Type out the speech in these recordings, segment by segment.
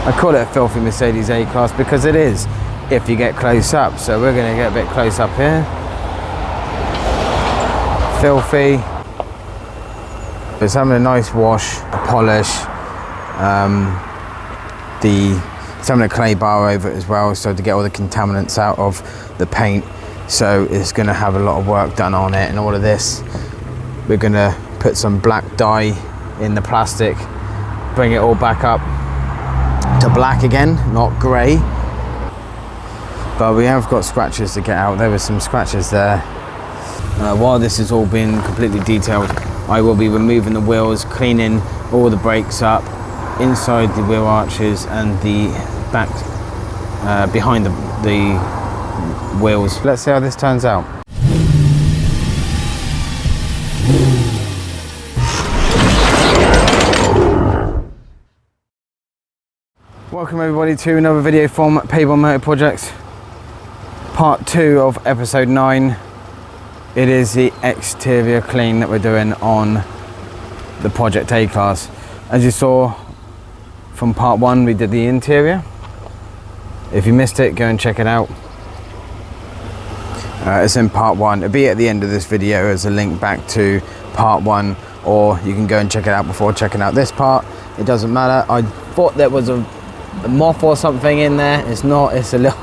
I call it a filthy Mercedes A-Class because it is, if you get close up. So we're going to get a bit close up here. Filthy. It's having a nice wash, a polish. It's having a clay bar over it as well, so to get all the contaminants out of the paint. So it's going to have a lot of work done on it. And all of this, we're going to put some black dye in the plastic, bring it all back up to black again, not grey. But we have got scratches to get out. There were some scratches there. While this is all being completely detailed, I will be removing the wheels, cleaning all the brakes up, inside the wheel arches and the back behind the wheels. Let's see how this turns out. Welcome everybody to another video from Paybourne Motor Projects, part 2 of episode 9. It is the exterior clean that we're doing on the Project A-Class. As you saw from part 1, we did the interior. If you missed it, go and check it out. It's in part 1. It'll be at the end of this video as a link back to part 1, or you can go and check it out before checking out this part. It doesn't matter. I thought there was a moth or something in there. It's not. It's a little.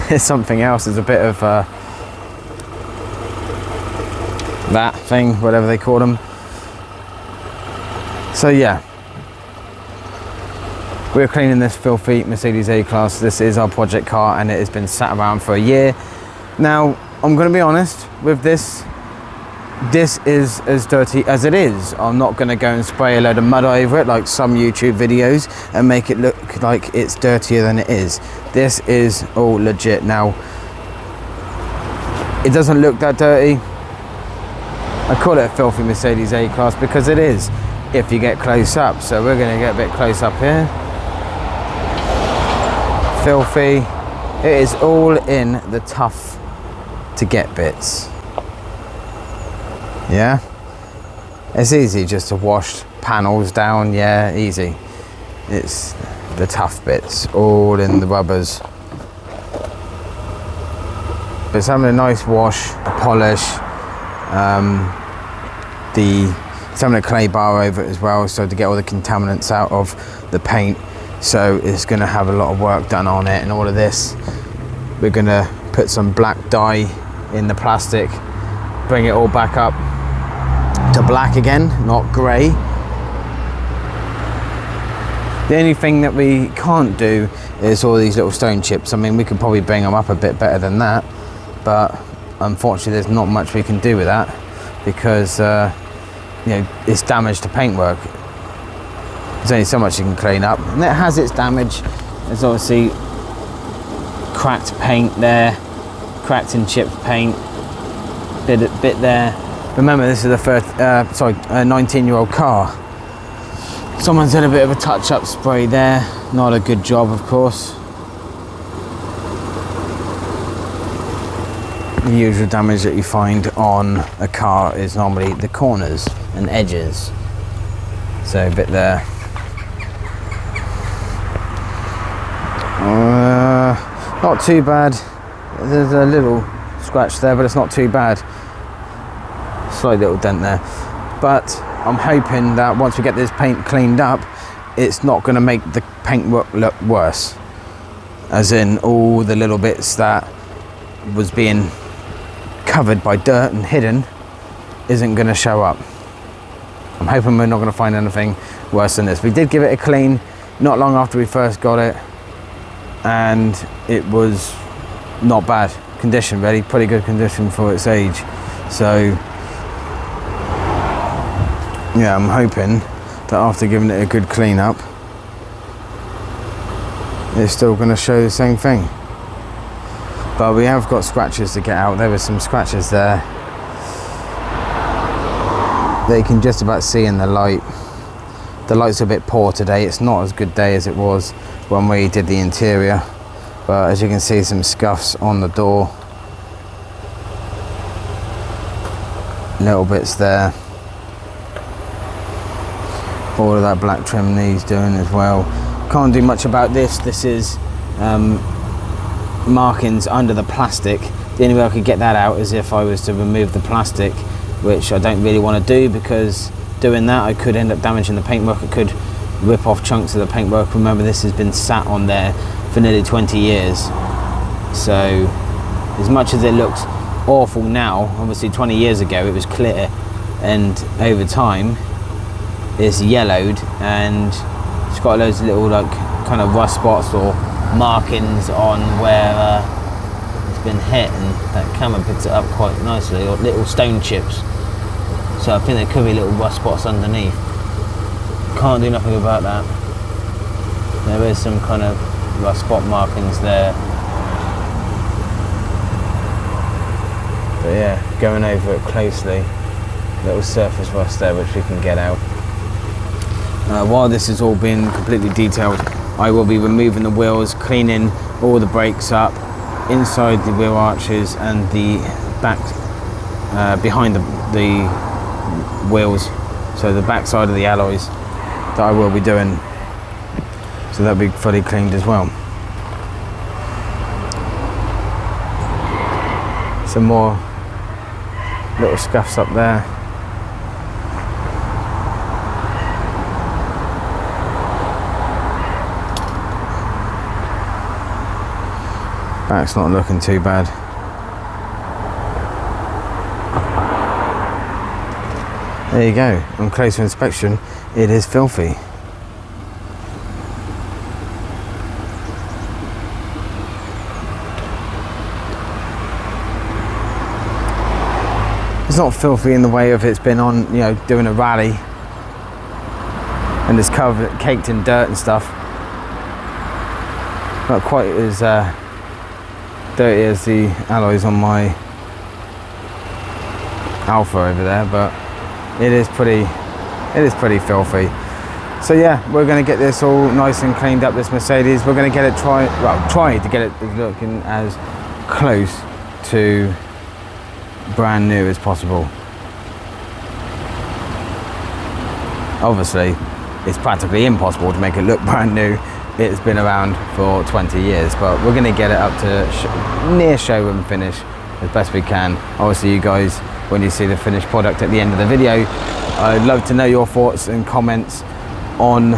It's something else. It's a bit of that thing, whatever they call them. So yeah, we're cleaning this filthy Mercedes A-Class. This is our project car and it has been sat around for a year. Now, I'm going to be honest with this. This is as dirty as it is. I'm not going to go and spray a load of mud over it like some YouTube videos and make it look like it's dirtier than it is. This is all legit. Now, it doesn't look that dirty. I call it a filthy Mercedes A-Class because it is, if you get close up. So we're going to get a bit close up here. Filthy. It is all in the tough to get bits. Yeah, it's easy just to wash panels down. Yeah, easy. It's the tough bits, all in the rubbers. But it's having a nice wash, a polish. It's having a clay bar over it as well, so to get all the contaminants out of the paint. So it's going to have a lot of work done on it. And all of this, we're going to put some black dye in the plastic, bring it all back up to black again, not grey. The only thing that we can't do is all these little stone chips. I mean, we could probably bring them up a bit better than that, but unfortunately there's not much we can do with that because you know, it's damage to paintwork. There's only so much you can clean up, and it has its damage. There's obviously cracked paint there, cracked and chipped paint, bit there. Remember, this is the first, a 19-year-old car. Someone's had a bit of a touch-up spray there. Not a good job, of course. The usual damage that you find on a car is normally the corners and edges. So a bit there. Not too bad. There's a little scratch there, but it's not too bad. Slight little dent there. But I'm hoping that once we get this paint cleaned up, it's not going to make the paintwork look worse. As in, all the little bits that was being covered by dirt and hidden isn't going to show up. I'm hoping we're not going to find anything worse than this. We did give it a clean not long after we first got it, and it was not bad condition, really pretty good condition for its age. So yeah, I'm hoping that after giving it a good clean up, it's still going to show the same thing. But we have got scratches to get out. There were some scratches there that you can just about see in the light. The light's a bit poor today. It's not as good day as it was when we did the interior, but as you can see, some scuffs on the door, little bits there. All of that black trim needs doing as well. Can't do much about this. This is markings under the plastic. The only way I could get that out is if I was to remove the plastic, which I don't really want to do, because doing that I could end up damaging the paintwork. I could rip off chunks of the paintwork. Remember, this has been sat on there for nearly 20 years. So as much as it looks awful now, obviously 20 years ago it was clear, and over time it's yellowed and it's got loads of little like kind of rust spots or markings on where it's been hit, and that camera picks it up quite nicely, or little stone chips. So I think there could be little rust spots underneath. Can't do nothing about that. There is some kind of rust spot markings there. But yeah, going over it closely, little surface rust there which we can get out. While this is all being completely detailed, I will be removing the wheels, cleaning all the brakes up, inside the wheel arches and the back, behind the wheels, so the back side of the alloys, that I will be doing. So that'll be fully cleaned as well. Some more little scuffs up there. Back's not looking too bad. There you go. On closer inspection, it is filthy. It's not filthy in the way of it's been on, you know, doing a rally and it's covered, caked in dirt and stuff. Not quite as dirty as the alloys on my Alpha over there, but it is pretty filthy. So yeah, we're going to get this all nice and cleaned up, this Mercedes. We're going to get it try to get it looking as close to brand new as possible. Obviously it's practically impossible to make it look brand new. It's been around for 20 years, but we're going to get it up to near showroom finish as best we can. Obviously you guys, when you see the finished product at the end of the video, I'd love to know your thoughts and comments on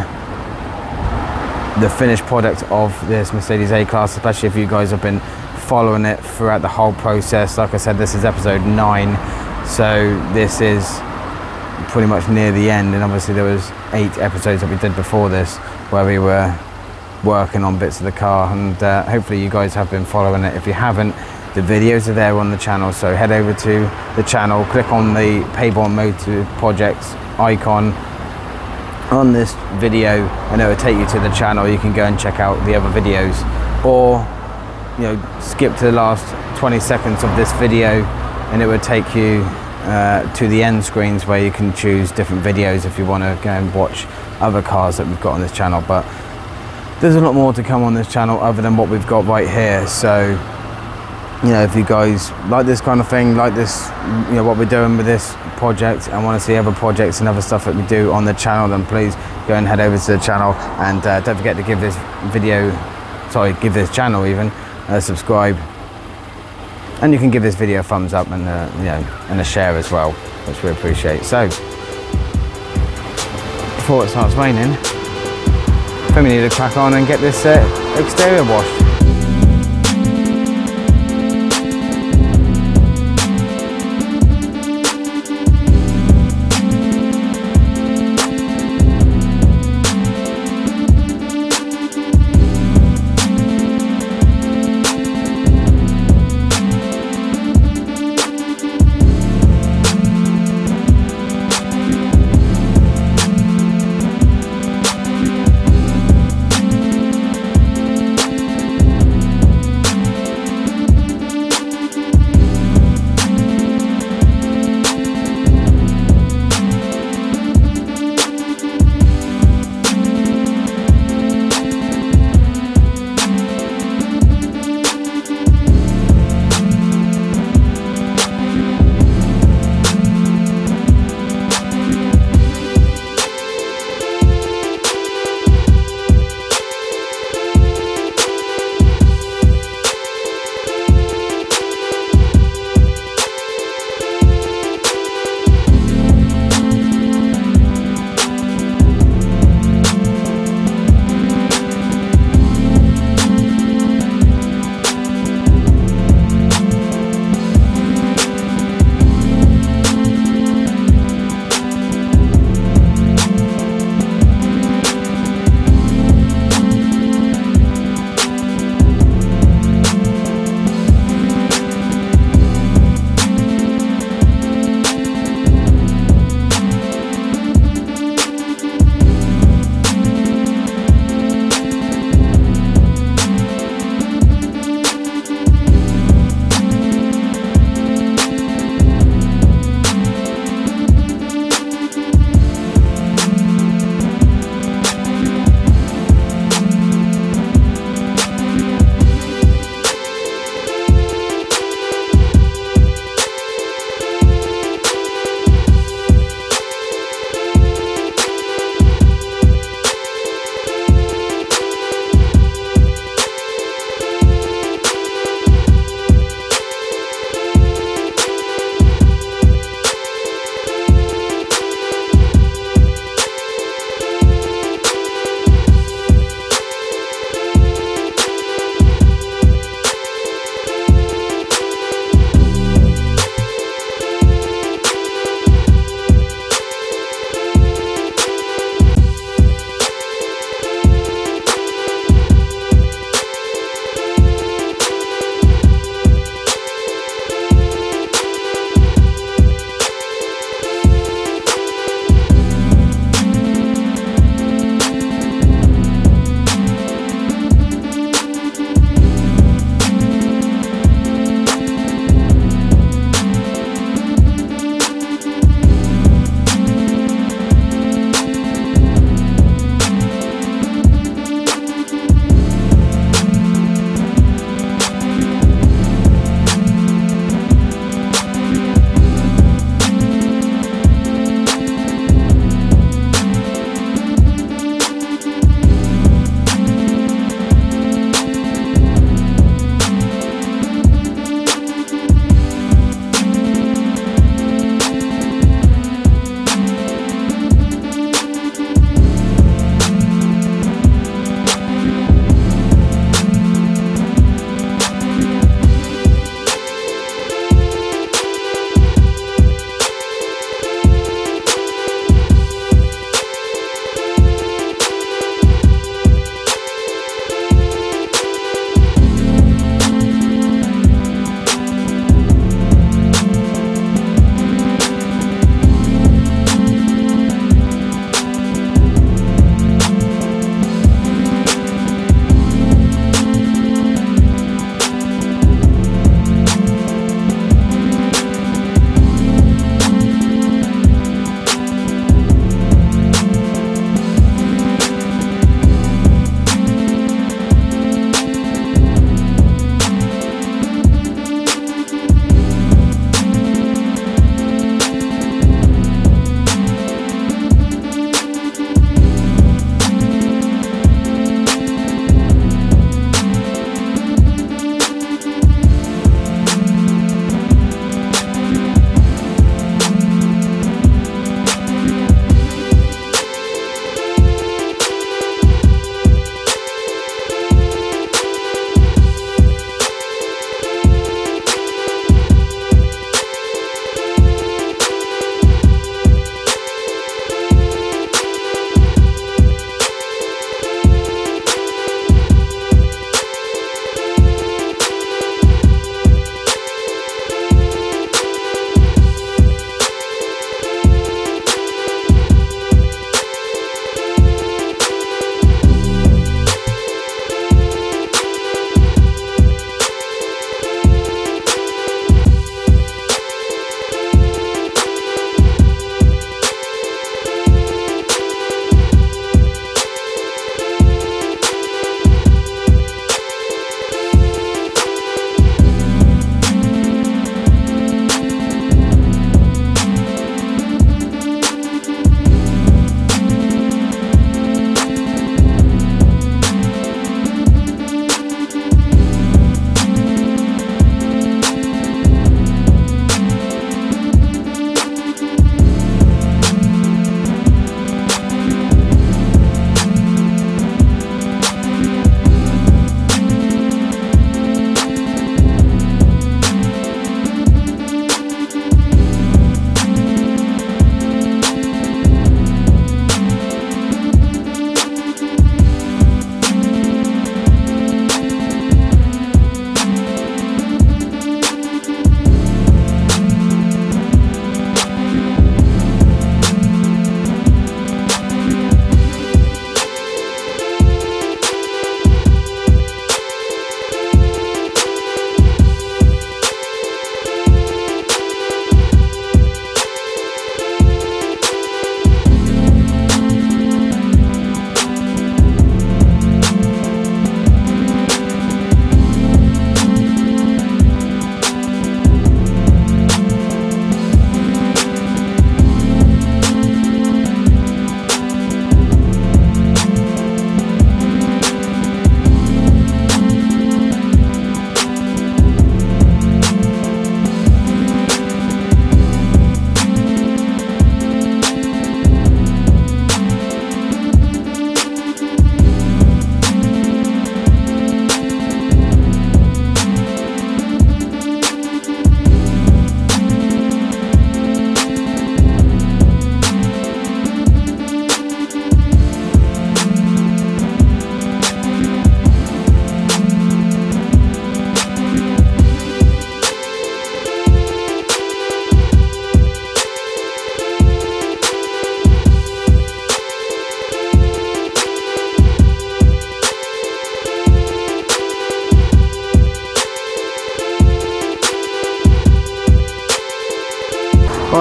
the finished product of this Mercedes A-Class, especially if you guys have been following it throughout the whole process. Like I said, this is episode 9, so this is pretty much near the end, and obviously there was 8 episodes that we did before this where we were working on bits of the car, and hopefully you guys have been following it. If you haven't, the videos are there on the channel, so head over to the channel, click on the Paybourne Motor Projects icon on this video and it will take you to the channel. You can go and check out the other videos, or you know, skip to the last 20 seconds of this video and it would take you to the end screens where you can choose different videos if you want to go and watch other cars that we've got on this channel. But there's a lot more to come on this channel other than what we've got right here. So you know, if you guys like this kind of thing, like this, you know, what we're doing with this project, and want to see other projects and other stuff that we do on the channel, then please go and head over to the channel, and don't forget to give this give this channel even a subscribe, and you can give this video a thumbs up and you know, and a share as well, which we appreciate. So before it starts raining, I think we need to crack on and get this exterior washed.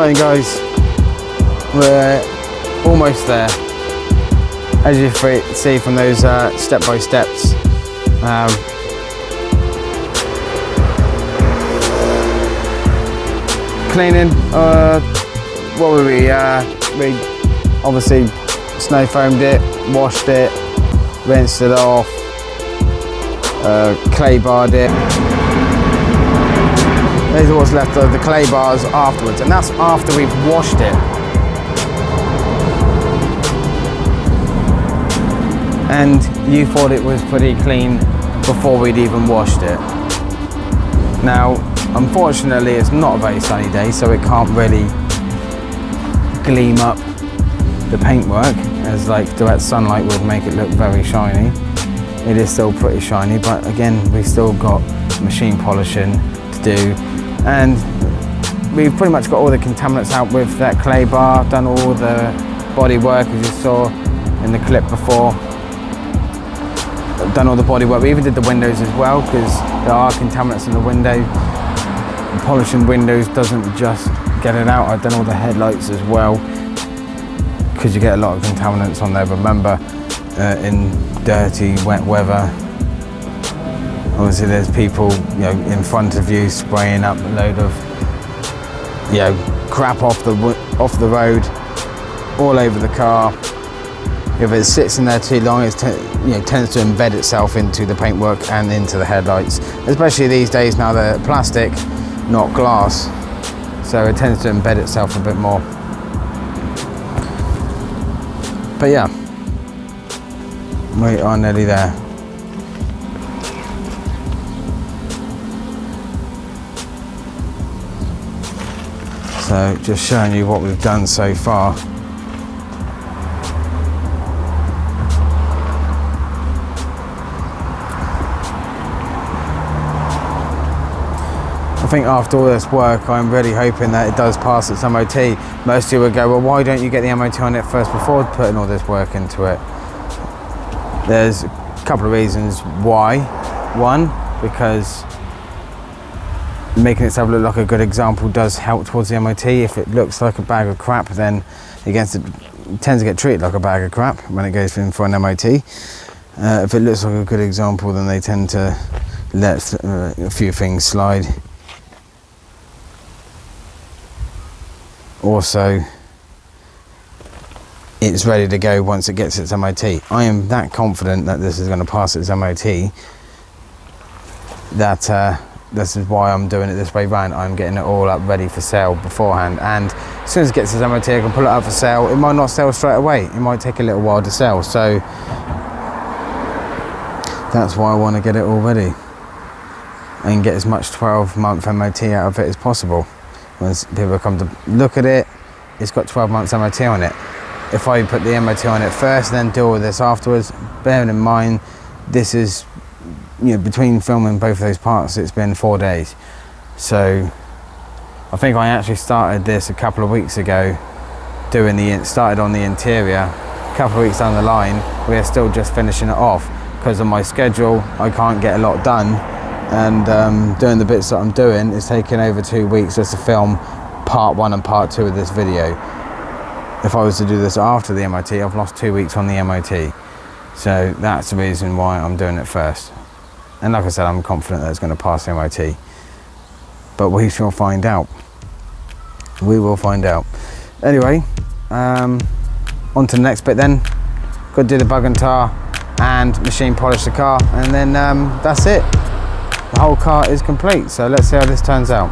Right guys, we're almost there. As you see from those step-by-steps, cleaning, what were we obviously snow foamed it, washed it, rinsed it off, clay barred it. These are what's left of the clay bars afterwards, and that's after we've washed it. And you thought it was pretty clean before we'd even washed it. Now, unfortunately, it's not a very sunny day, so it can't really gleam up the paintwork as like direct sunlight would make it look very shiny. It is still pretty shiny, but again, we've still got machine polishing to do. And we've pretty much got all the contaminants out with that clay bar, done all the body work as you saw in the clip before. Done all the body work. We even did the windows as well, because there are contaminants in the window. Polishing windows doesn't just get it out. I've done all the headlights as well, because you get a lot of contaminants on there. Remember, in dirty, wet weather, obviously there's people, in front of you spraying up a load of, crap off the road, all over the car. If it sits in there too long, it tends to embed itself into the paintwork and into the headlights. Especially these days now, they're plastic, not glass, so it tends to embed itself a bit more. But yeah, we are nearly there. So just showing you what we've done so far. I think after all this work, I'm really hoping that it does pass its MOT. Most of you would go, well, why don't you get the MOT on it first before putting all this work into it? There's a couple of reasons why. One, because making itself look like a good example does help towards the MOT. If it looks like a bag of crap, then it tends to get treated like a bag of crap when it goes in for an MOT. If it looks like a good example, then they tend to let a few things slide. Also, it's ready to go once it gets its MOT. I am that confident that this is going to pass its MOT that this is why I'm doing it this way round. I'm getting it all up ready for sale beforehand, and as soon as it gets its MOT, I can pull it up for sale. It might not sell straight away, it might take a little while to sell, so that's why I want to get it all ready and get as much 12-month MOT out of it as possible. When people come to look at it, it's got 12 months MOT on it. If I put the MOT on it first, then deal with this afterwards, bearing in mind this is, between filming both of those parts, it's been 4 days. So I think I actually started this a couple of weeks ago, started on the interior. A couple of weeks down the line, we're still just finishing it off. Because of my schedule, I can't get a lot done. And doing the bits that I'm doing, it's taking over 2 weeks just to film part 1 and part 2 of this video. If I was to do this after the MOT, I've lost 2 weeks on the MOT. So that's the reason why I'm doing it first. And like I said, I'm confident that it's going to pass the MOT. But we shall find out. We will find out. Anyway, on to the next bit then. Got to do the bug and tar and machine polish the car, and then that's it. The whole car is complete, so let's see how this turns out.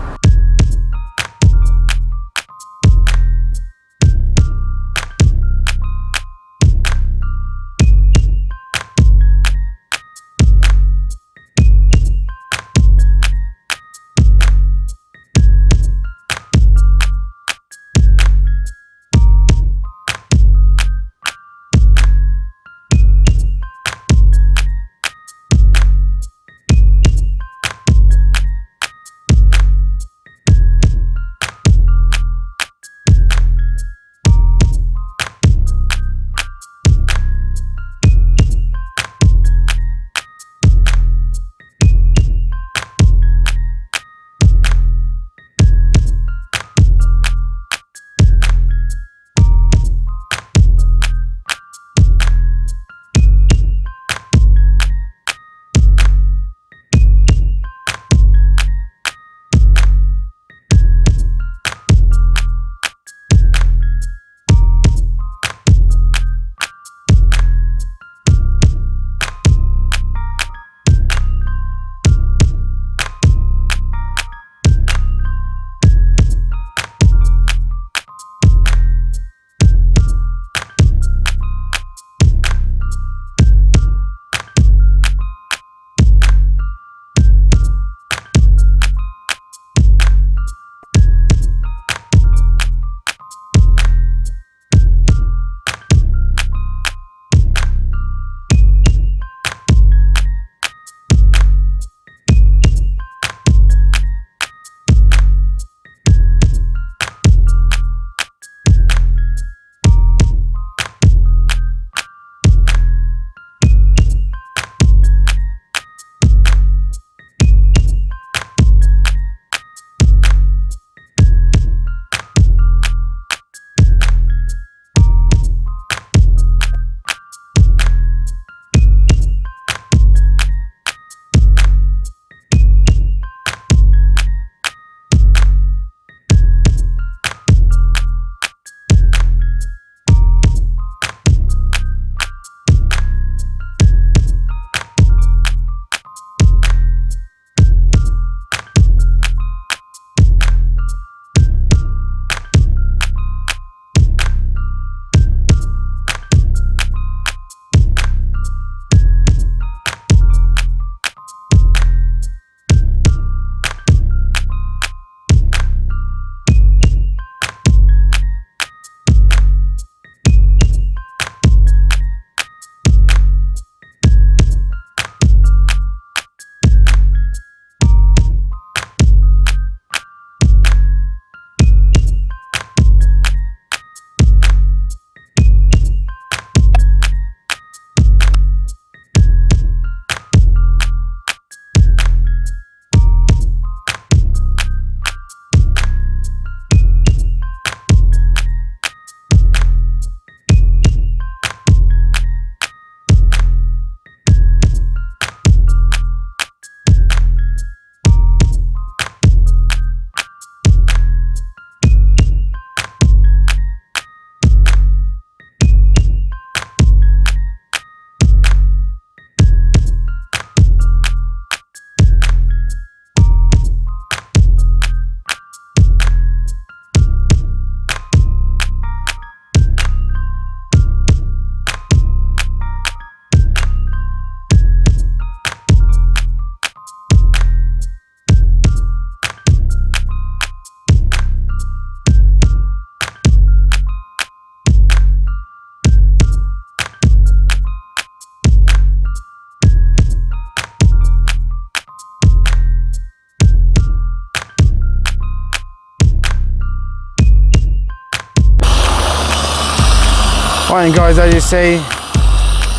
Right, and guys, as you see,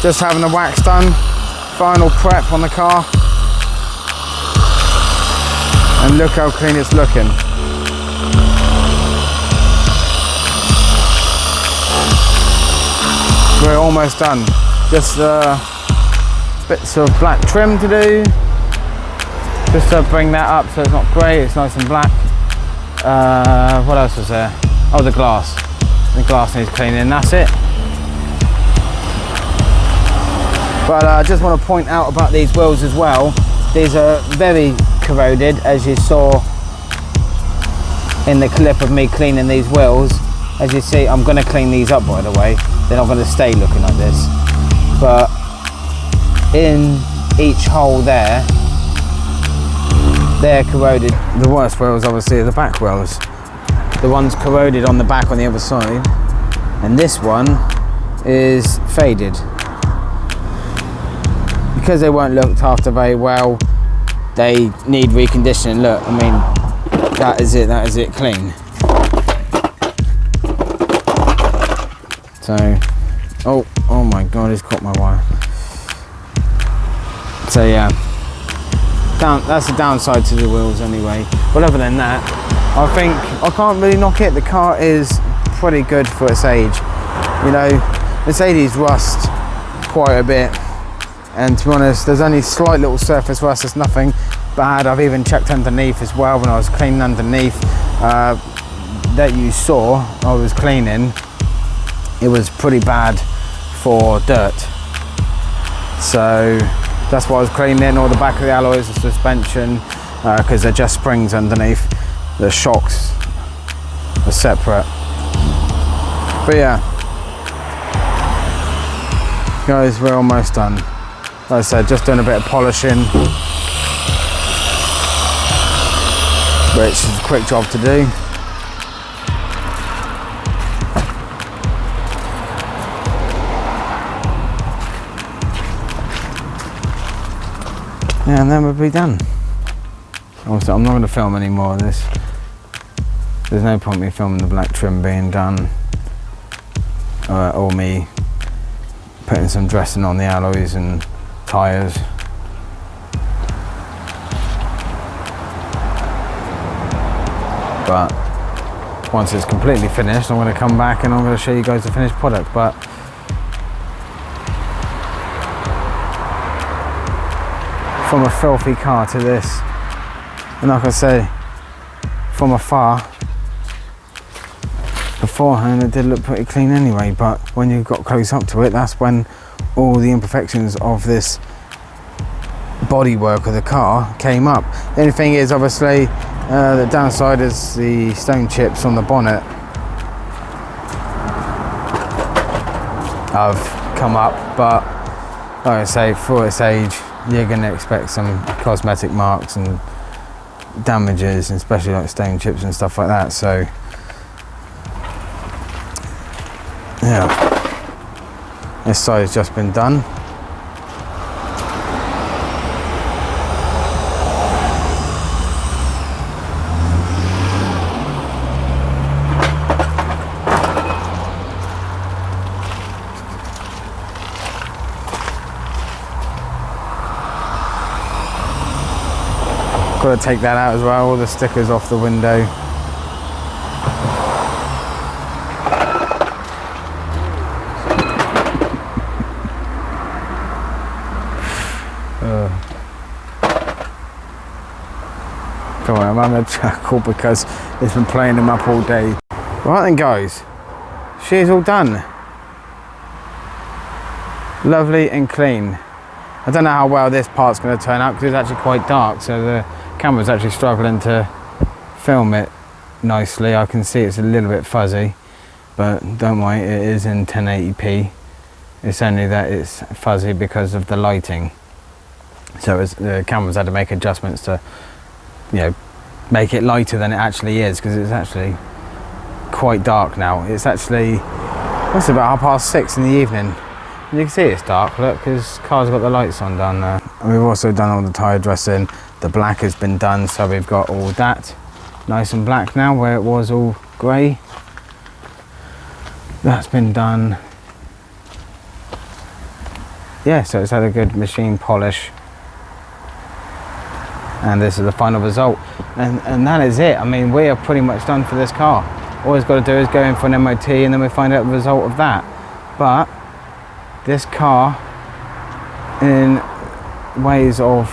just having the wax done, final prep on the car, and look how clean it's looking. We're almost done. Just bits of black trim to do, just to bring that up so it's not grey, it's nice and black. What else was there? Oh, the glass. The glass needs cleaning, that's it. But I just want to point out about these wheels as well. These are very corroded, as you saw in the clip of me cleaning these wheels. As you see, I'm going to clean these up, by the way. They're not going to stay looking like this. But in each hole there, they're corroded. The worst wheels obviously are the back wheels. The one's corroded on the back on the other side, and this one is faded. Because they weren't looked after very well, they need reconditioning. Look, I mean, that is it clean. So, oh my God, he's caught my wire. So yeah, that's the downside to the wheels anyway. But other than that, I think I can't really knock it. The car is pretty good for its age. You know, Mercedes rust quite a bit, and to be honest, there's only slight little surface rust. It's nothing bad. I've even checked underneath as well when I was cleaning underneath. That you saw, I was cleaning. It was pretty bad for dirt, so that's why I was cleaning all the back of the alloys, the suspension, because they're just springs underneath. The shocks are separate. But yeah, guys, we're almost done. Like I said, just doing a bit of polishing, which is a quick job to do. Yeah, and then we'll be done. Also, I'm not going to film any more of this. There's no point me filming the black trim being done, or me putting some dressing on the alloys and tyres. But once it's completely finished, I'm going to come back and I'm going to show you guys the finished product. But from a filthy car to this, and like I say, from afar, beforehand it did look pretty clean anyway, but when you got close up to it, that's when all the imperfections of this bodywork of the car came up. The only thing is, obviously, the downside is the stone chips on the bonnet have come up, but like I say, for its age, you're going to expect some cosmetic marks and damages, and especially like stone chips and stuff like that. So yeah, this side has just been done. Got to take that out as well, all the stickers off the window. Come on, I'm having a chuckle because it's been playing them up all day. Right then guys, she's all done. Lovely and clean. I don't know how well this part's going to turn out because it's actually quite dark, so the camera's actually struggling to film it nicely. I can see it's a little bit fuzzy, but don't worry, it is in 1080p. It's only that it's fuzzy because of the lighting. So the camera's had to make adjustments to, you know, make it lighter than it actually is, because it's actually quite dark now. It's actually, what's it, about 6:30 in the evening. And you can see it's dark, look, because car's got the lights on down there. And we've also done all the tyre dressing. The black has been done, so we've got all that nice and black now, where it was all grey. That's been done. yeah, so it's had a good machine polish, and this is the final result, and that is it. I mean, we are pretty much done for this car. All it's got to do is go in for an MOT, and then we find out the result of that. But this car, in ways of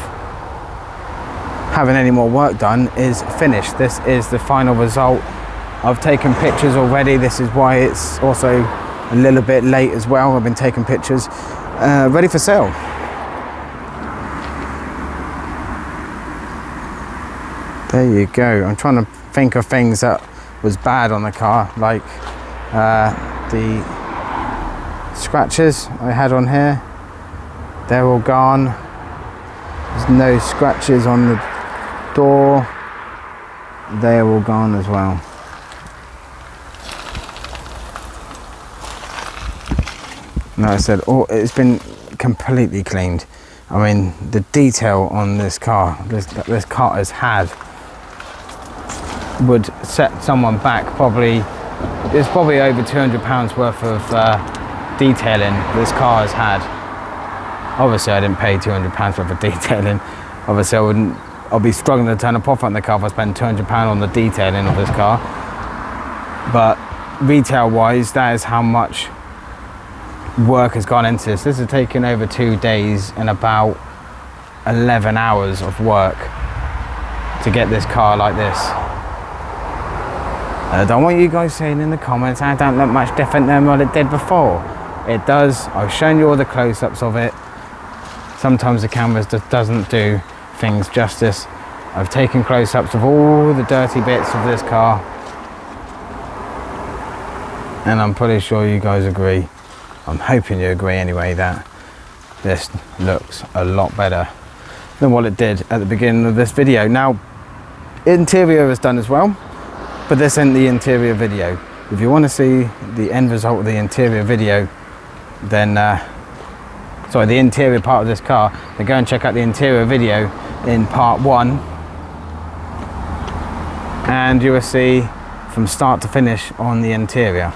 having any more work done, is finished. This is the final result. I've taken pictures already. This is why it's also a little bit late as well. I've been taking pictures, ready for sale. There you go. I'm trying to think of things that was bad on the car, like the scratches I had on here. They're all gone. There's no scratches on the door. They're all gone as well. Like I said, it's been completely cleaned. I mean, the detail on this car, this car has had, would set someone back probably. It's probably over £200 worth of detailing this car has had. Obviously, I didn't pay £200 worth of detailing. Obviously, I'll be struggling to turn a profit on the car if I spend £200 on the detailing of this car. But retail-wise, that is how much work has gone into this. This has taken over 2 days and about 11 hours of work to get this car like this. I don't want you guys saying in the comments, I don't look much different than what it did before. It does. I've shown you all the close-ups of it. Sometimes the camera just doesn't do things justice. I've taken close-ups of all the dirty bits of this car, and I'm pretty sure you guys agree. I'm hoping you agree anyway that this looks a lot better than what it did at the beginning of this video. Now, interior is done as well, but this isn't the interior video. If you want to see the end result of the interior video, then sorry, the interior part of this car, then go and check out the interior video in part 1, and you will see from start to finish on the interior.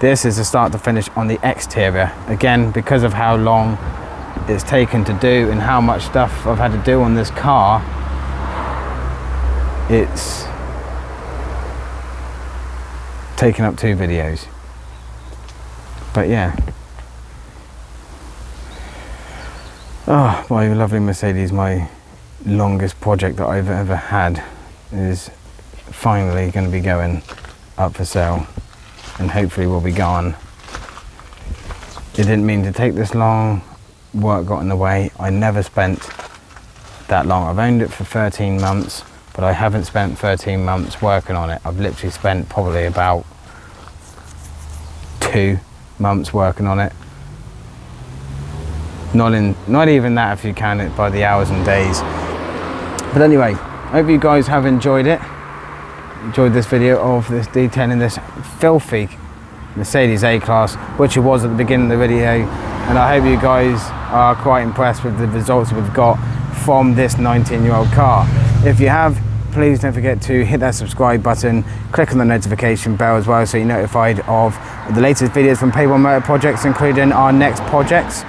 This is the start to finish on the exterior. Again, because of how long it's taken to do and how much stuff I've had to do on this car, it's taken up 2 videos. But yeah. Oh, my lovely Mercedes, my longest project that I've ever had, is finally going to be going up for sale, and hopefully will be gone. It didn't mean to take this long. Work got in the way. I never spent that long. I've owned it for 13 months, but I haven't spent 13 months working on it. I've literally spent probably about 2 months working on it. Not even that if you count it by the hours and days. But anyway, hope you guys have enjoyed it. Enjoyed this video of this detailing this filthy Mercedes A-Class, which it was at the beginning of the video, and I hope you guys are quite impressed with the results we've got from this 19-year-old car. If you have, please don't forget to hit that subscribe button, click on the notification bell as well so you're notified of the latest videos from Paybourne Motor Projects, including our next projects.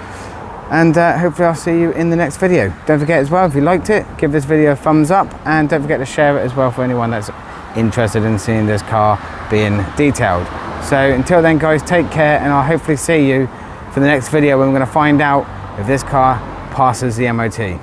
And hopefully I'll see you in the next video. Don't forget as well, if you liked it, give this video a thumbs up, and don't forget to share it as well for anyone that's interested in seeing this car being detailed. So until then guys, take care, and I'll hopefully see you for the next video when we're going to find out if this car passes the MOT.